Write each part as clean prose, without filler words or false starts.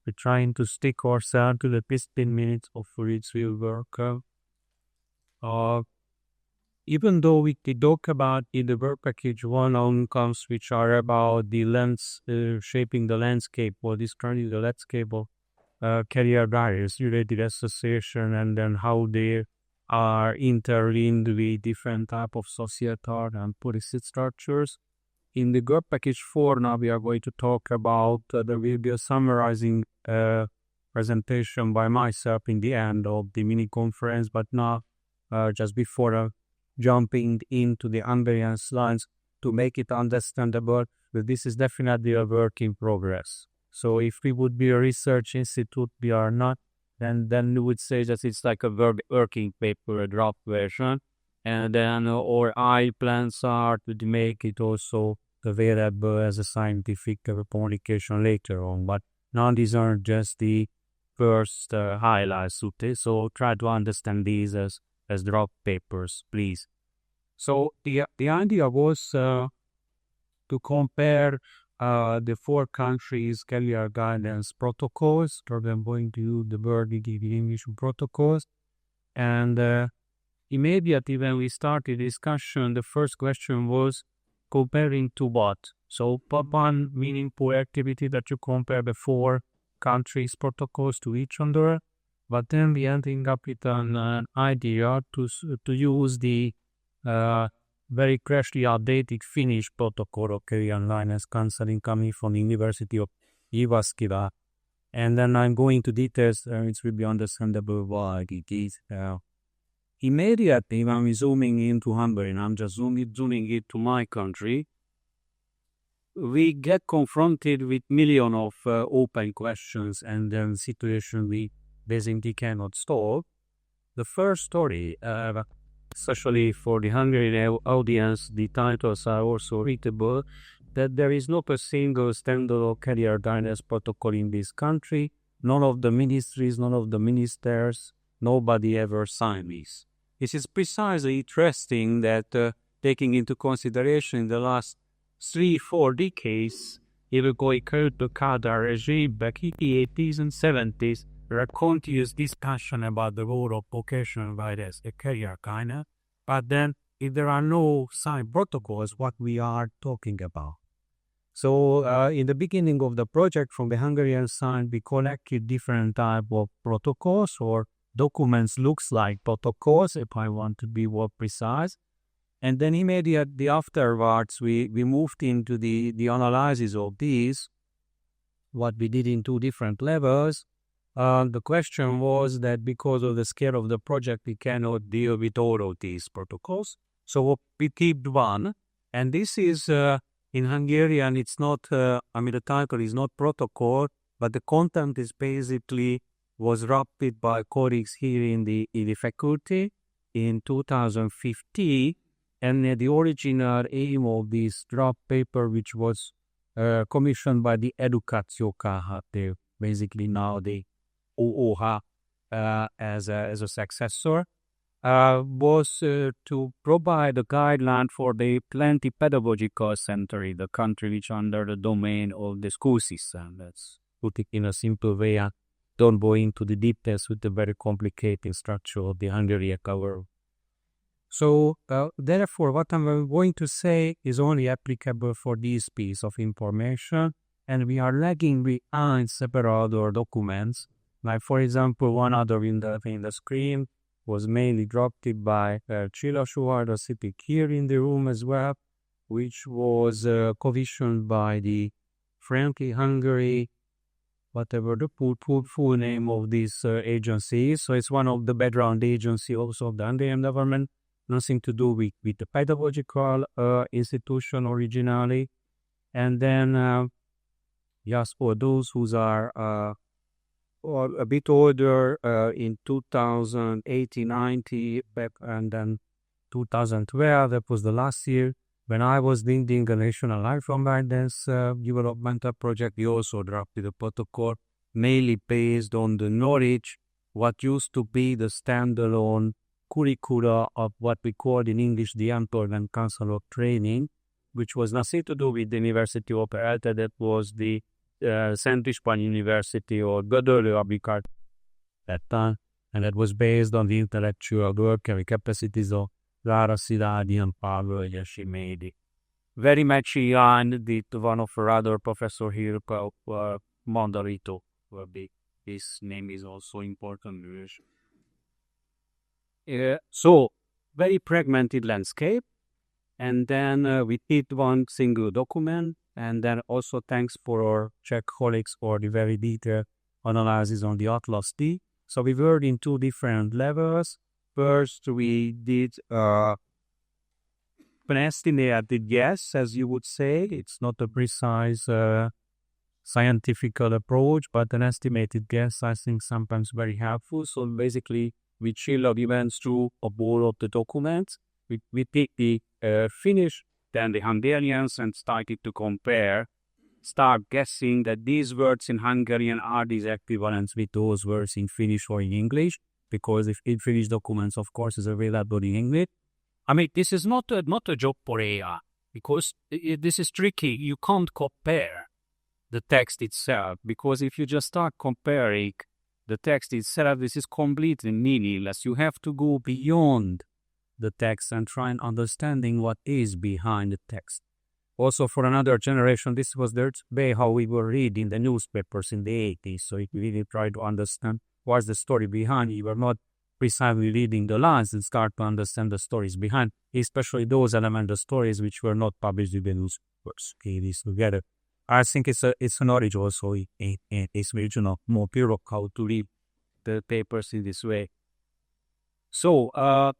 We're trying to stick ourselves to the 15 minutes of which we'll work. Even though we talk about in the work package one outcomes which are about the shaping the landscape or describing the landscape of career barriers, related association, and then how they are interlinked with different type of societal and policy structures. In the work package 4 now we are going to talk about, there will be a summarizing presentation by myself in the end of the mini conference, but now just before jumping into the Hungarian slides to make it understandable, but this is definitely a work in progress. So if we would be a research institute, we are not, then we would say that it's like a working paper, a draft version, and then our plans are to make it also available as a scientific publication later on. But now these are just the first highlights, so try to understand these as draft papers, please. So the idea was to compare the 4 countries' career guidance protocols. So I'm going to use the word in English, protocols. And immediately when we started discussion, the first question was comparing to what? So one meaningful activity that you compare the 4 countries' protocols to each other. But then we ending up with an idea to use the very freshly updated Finnish protocol of career guidance counseling coming from the University of Jyväskylä. And then I'm going to details, it will be understandable why it is. Immediately when we're zooming into Hungary, and I'm just zooming it to my country, we get confronted with millions of open questions and then situation we basically cannot solve. The first story, especially for the Hungarian audience, the titles are also readable, that there is not a single standalone career guidance protocol in this country. None of the ministries, none of the ministers, nobody ever signed this. This is precisely interesting that taking into consideration in the last 3-4 decades, even going to the Kadar regime back in the 80s and 70s, there are continuous discussion about the role of vocational guidance, a career guidance. But then, if there are no signed protocols, what we are talking about. So, in the beginning of the project, from the Hungarian side, we collected different type of protocols or documents looks like protocols, if I want to be more precise. And then immediately afterwards, we moved into the analysis of these, what we did in 2 different levels. The question was that because of the scale of the project, we cannot deal with all of these protocols. So we kept one, and this is in Hungarian, it's not, the title is not protocol, but the content is basically was drafted by colleagues here in the faculty in 2015. And the original aim of this draft paper, which was commissioned by the Edukáció Kft., basically now the OOH as a successor, was to provide a guideline for the plenty pedagogical center in the country, which under the domain of the school system. Let's put it in a simple way. I don't go into the details with the very complicated structure of the Hungarian cover. So, therefore, what I'm going to say is only applicable for this piece of information, and we are lagging behind several other documents. Like, for example, one other in the screen was mainly drafted by Csilla Suharda, sitting here in the room as well, which was commissioned by the Frankie-Hungary, whatever the full name of this agency is. So it's one of the background agency also of the Hungarian government, nothing to do with the pedagogical institution originally. And then, just for those who are or a bit older, in 2018, 90, and then 2012, that was the last year, when I was leading a national lifelong guidance developmental project, we also drafted a protocol mainly based on the knowledge, what used to be the standalone curricula of what we called in English the employment counselor training, which was nothing to do with the University of Alta, that was the Szent István University or Gödöllő Abikar that time, and that was based on the intellectual work and capacities of Lara Szilárdi and Pavel Yeshimedi. Very much behind the one of our other professor here, Mandarito. His name is also important. So, very fragmented landscape. And then we did one single document. And then also thanks for our Czech colleagues for the very detailed analysis on the Atlas.ti. So we worked in two different levels. First, we did an estimated guess, as you would say. It's not a precise scientific approach, but an estimated guess, I think, sometimes very helpful. So basically, we chilled events through a bowl of the documents. We picked the Finnish, then the Hungarians, and started to start guessing that these words in Hungarian are these equivalents with those words in Finnish or in English, because if in Finnish documents, of course, is available in English. I mean, this is not a job for AI, because this is tricky. You can't compare the text itself, because if you just start comparing the text itself, this is completely meaningless. You have to go beyond the text and try and understanding what is behind the text. Also, for another generation, this was the way how we were reading the newspapers in the 80s. So if we really try to understand what's the story behind, you were not precisely reading the lines and start to understand the stories behind, especially those elements of stories which were not published in the newspapers. Okay, these together. I think it's a knowledge also in this regional more pure how to read the papers in this way. So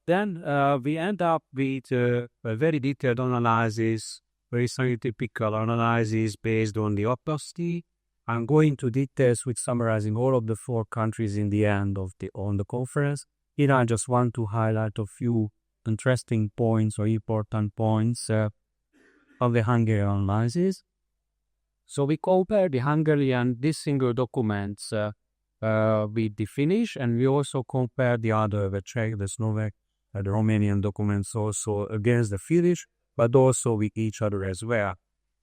then we end up with a very detailed analysis, very scientific analysis based on the Atlas.ti. I'm going into details with summarizing all of the 4 countries in the end of the conference. Here I just want to highlight a few interesting points or important points of the Hungarian analysis. So we compare the Hungarian, these single documents with the Finnish, and we also compare the other, the Czech, the Slovak, the Romanian documents also against the Finnish, but also with each other as well.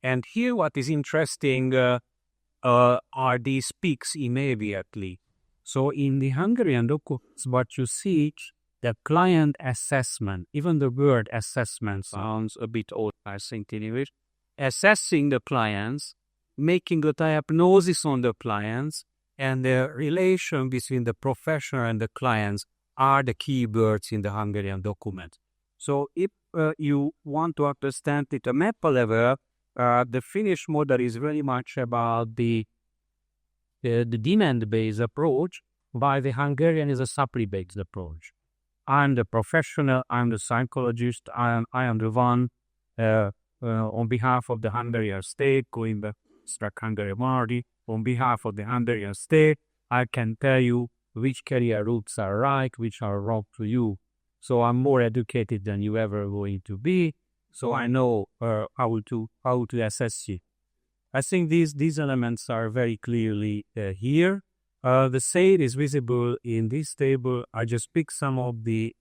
And here what is interesting are these peaks immediately. So in the Hungarian documents, what you see, the client assessment, even the word assessment sounds a bit old, I think, in English. Assessing the clients, making a diagnosis on the clients, and the relation between the professional and the clients are the key words in the Hungarian document. So if you want to understand it at a map level, the Finnish model is very much about the demand-based approach, while the Hungarian is a supply-based approach. I'm the professional, I'm the psychologist, I am the one on behalf of the Hungarian state, going back to Hungary Mardi, on behalf of the Hungarian state, I can tell you which career routes are right, which are wrong to you. So I'm more educated than you ever going to be. So I know how to assess you. I think these elements are very clearly here. The same is visible in this table. I just picked some of the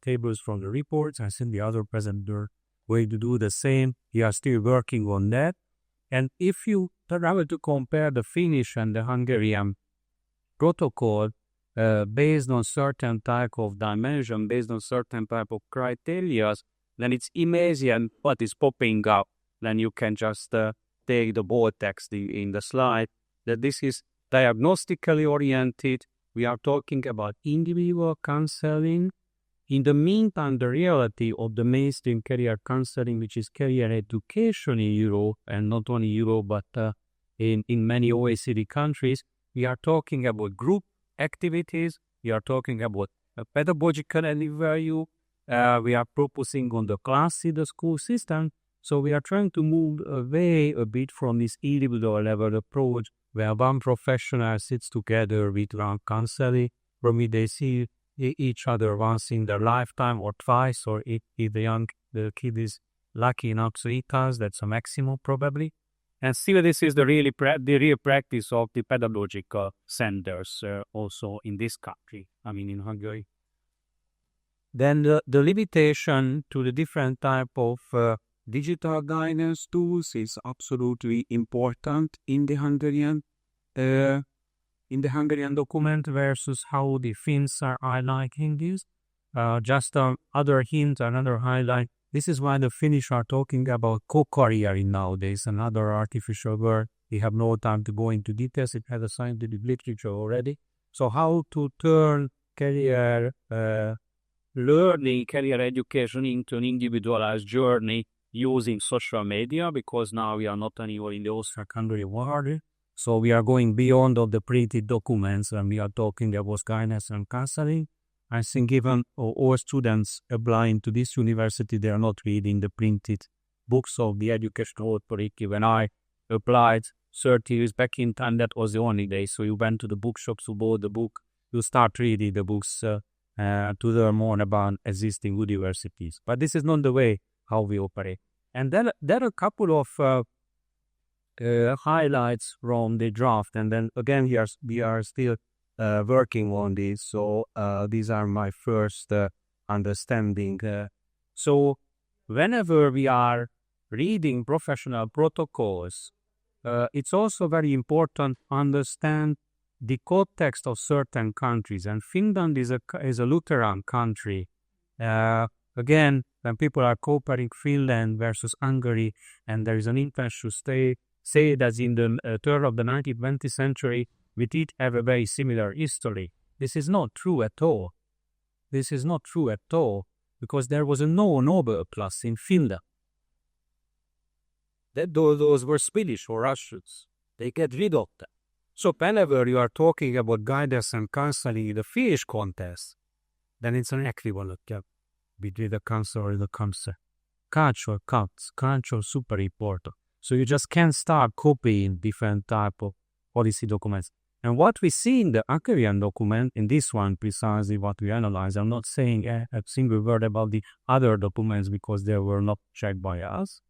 tables from the reports. I think the other presenter going to do the same. We are still working on that. And if you travel to compare the Finnish and the Hungarian protocol based on certain type of dimension, based on certain type of criteria, then it's amazing what is popping up. Then you can just take the bold text in the slide, that this is diagnostically oriented. We are talking about individual counseling. In the meantime, the reality of the mainstream career counseling, which is career education in Europe, and not only Europe, but in many OECD countries, we are talking about group activities. We are talking about pedagogical added value. We are focusing on the class in the school system. So we are trying to move away a bit from this individual level approach, where one professional sits together with one counselor. From me, they see each other once in their lifetime or twice, or if the kid is lucky enough to eat us, that's a maximum probably. And still, this is the real practice of the pedagogical centers also in this country, I mean in Hungary. Then the limitation to the different type of digital guidance tools is absolutely important in the Hungarian document versus how the Finns are highlighting this. Just other hint, another highlight. This is why the Finnish are talking about co-careering nowadays, another artificial word. We have no time to go into details. It has a scientific literature already. So how to turn career learning, career education into an individualized journey using social media, because now we are not anymore in the Austro-Hungarian world. So we are going beyond of the printed documents when we are talking about guidance and counseling. I think even all students applying to this university, they are not reading the printed books of the educational authority. When I applied 30 years back in time, that was the only day. So you went to the bookshops, you bought the book, you start reading the books to learn more about existing universities. But this is not the way how we operate. And then there are a couple of highlights from the draft. And then again, we are still working on this. So these are my first understanding. So whenever we are reading professional protocols, it's also very important to understand the context of certain countries. And Finland is a Lutheran country. Again, when people are comparing Finland versus Hungary, and there is an intention to say that in the turn of the 19th, 20th century, we did have a very similar history. This is not true at all. This is not true at all, because there was no Nobel Plus in Finland. Those were Swedish or Russians. They get rid of them. So whenever you are talking about guidance and counseling in the Finnish context, then it's an equivalent between the counselor and the counselor. Culture counts. Culture is super important. So you just can't start copying different type of policy documents. And what we see in the Hungarian document, in this one precisely what we analyze, I'm not saying a single word about the other documents because they were not checked by us,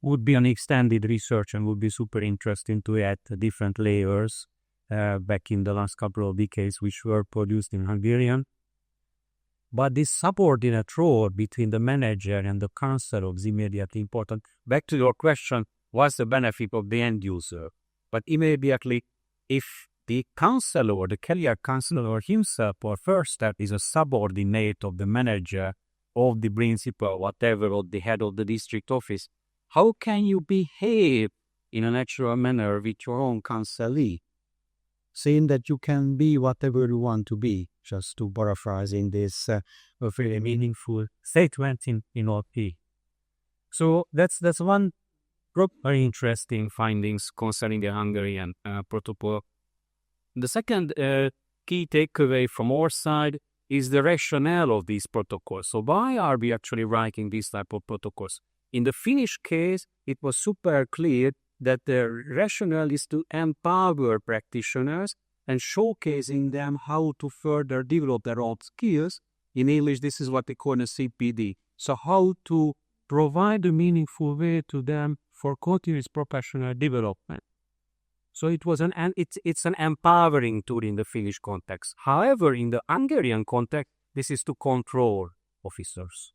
would be an extended research and would be super interesting to add different layers back in the last couple of decades which were produced in Hungarian. But this subordinate role between the manager and the counselor is immediately important. Back to your question, what's the benefit of the end user? But immediately, if the counselor or the career counselor himself or first step is a subordinate of the manager, of the principal, whatever, or the head of the district office, how can you behave in a natural manner with your own counselee? Saying that you can be whatever you want to be, just to paraphrase in this very meaningful statement in OP. So that's one very interesting findings concerning the Hungarian protocol. The second key takeaway from our side is the rationale of these protocols. So why are we actually writing these type of protocols? In the Finnish case, it was super clear that the rationale is to empower practitioners and showcasing them how to further develop their own skills. In English, this is what they call a CPD. So how to provide a meaningful way to them for continuous professional development. So it was it's an empowering tool in the Finnish context. However, in the Hungarian context, this is to control officers.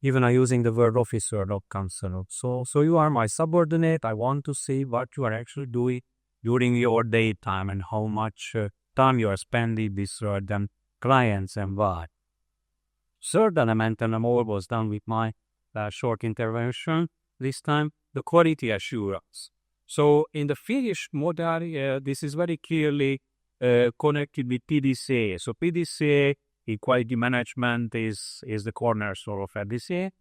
Even I'm using the word officer, not counselor. So you are my subordinate. I want to see what you are actually doing during your daytime and how much time you are spending with certain clients and why. Third element, and I'm almost done with my short intervention this time, the quality assurance. So in the Finnish model, this is very clearly connected with PDCA. So PDCA in quality management is the cornerstone of PDCA.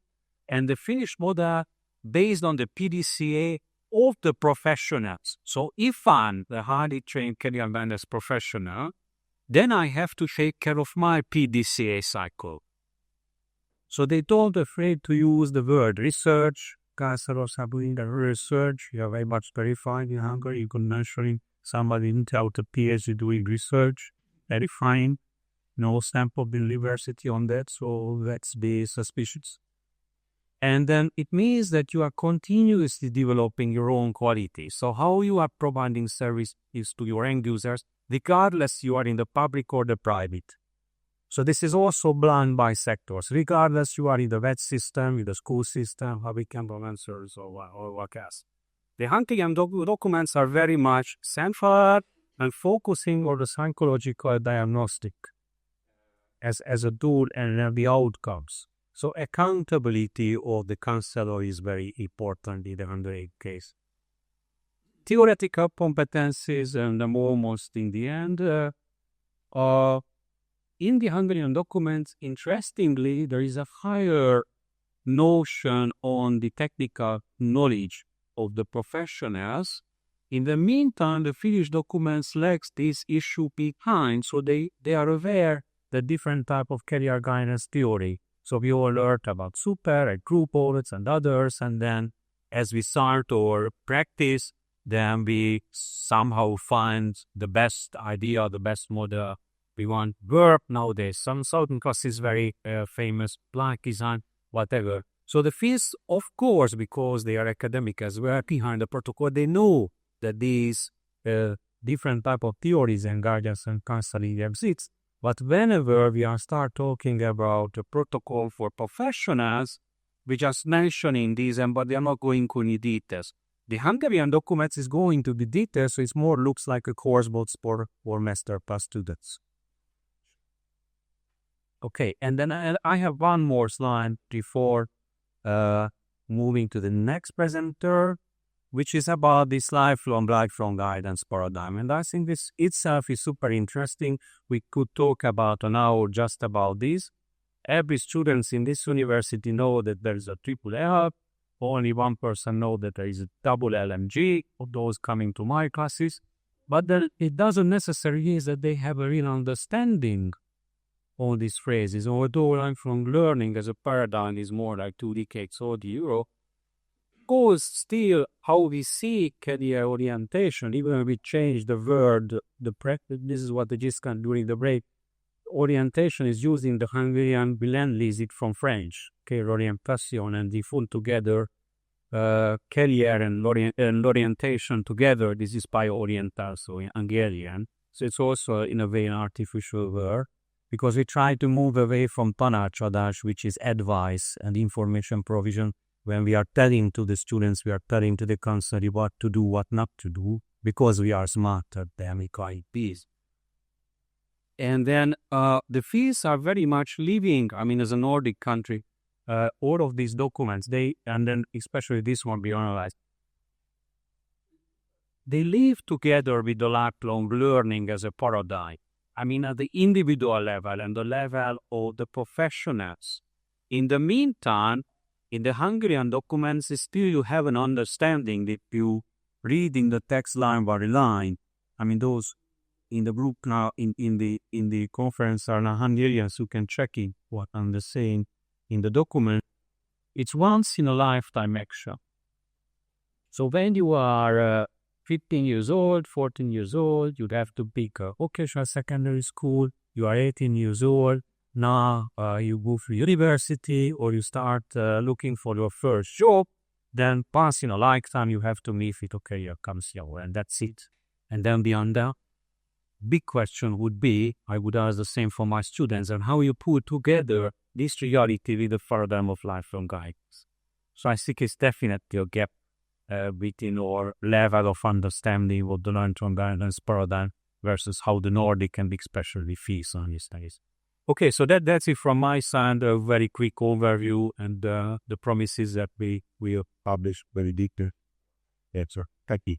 And the Finnish model based on the PDCA of the professionals. So if I'm the highly trained career wellness professional, then I have to take care of my PDCA cycle. So they don't afraid to use the word research. Counselors are doing the research. You are very much verified in Hungary. You can mention somebody without a PhD doing research. Very fine. No stamp of the university on that, so let's be suspicious. And then it means that you are continuously developing your own quality. So how you are providing service is to your end users, regardless you are in the public or the private. So this is also blind by sectors, regardless you are in the vet system, in the school system, public answers, or what else. The Hungarian documents are very much centered and focusing on the psychological diagnostic as a tool and the outcomes. So accountability of the counselor is very important in the Hungarian case. Theoretical competencies, and almost in the end, in the Hungarian documents, interestingly, there is a higher notion on the technical knowledge of the professionals. In the meantime, the Finnish documents lack this issue behind, so they are aware that different type of career guidance theory. So we all learned about super and group audits and others, and then as we start our practice, then we somehow find the best idea, the best model we want work nowadays. Some certain class is very famous, black design, whatever. So the Finns, of course, because they are academic as well, behind the protocol, they know that these different type of theories and guidance and counseling exist. But whenever we are start talking about a protocol for professionals, we just mentioning these, but they are not going to any details. The Hungarian documents is going to the details, so it more looks like a course both for master plus students. Okay, and then I have one more slide before moving to the next presenter, which is about this lifelong guidance paradigm. And I think this itself is super interesting. We could talk about an hour just about this. Every student in this university know that there is a triple L. Only one person know that there is a double LMG of those coming to my classes. But then it doesn't necessarily mean that they have a real understanding all these phrases. Although lifelong learning as a paradigm is more like 2 decades old Euro, goes still how we see career orientation, even when we change the word, the practice. This is what the Giscan during the break. Orientation is using the Hungarian blend it from French, career orientation, and the full together career and orientation together. This is Pályaorientáció in Hungarian. So it's also in a way an artificial word, because we try to move away from tanácsadás, which is advice and information provision. When we are telling to the students, we are telling to the counselor what to do, what not to do, because we are smarter than IPs. And then the Finns are very much living, as a Nordic country, all of these documents, and then especially this one we analyzed, they live together with the lifelong learning as a paradigm. At the individual level and the level of the professionals. In the meantime, in the Hungarian documents, still you have an understanding that you reading the text line by line. Those in the group now in the conference are now Hungarians who can check in what I'm saying in the document. It's once in a lifetime action. So when you are 15 years old, 14 years old, you'd have to pick a vocational secondary school. You are 18 years old. Now you go to university or you start looking for your first job. Then once in a lifetime you have to meet with career counselor, and that's it. And then beyond that, big question would be, I would ask the same for my students, and how you put together this reality with the paradigm of lifelong guidance. So I think it's definitely a gap within our level of understanding of the long-term guidance paradigm versus how the Nordic and especially Finns on these days. Okay, so that's it from my side, a very quick overview, and the promises that we will publish very detailed answer. Thank you.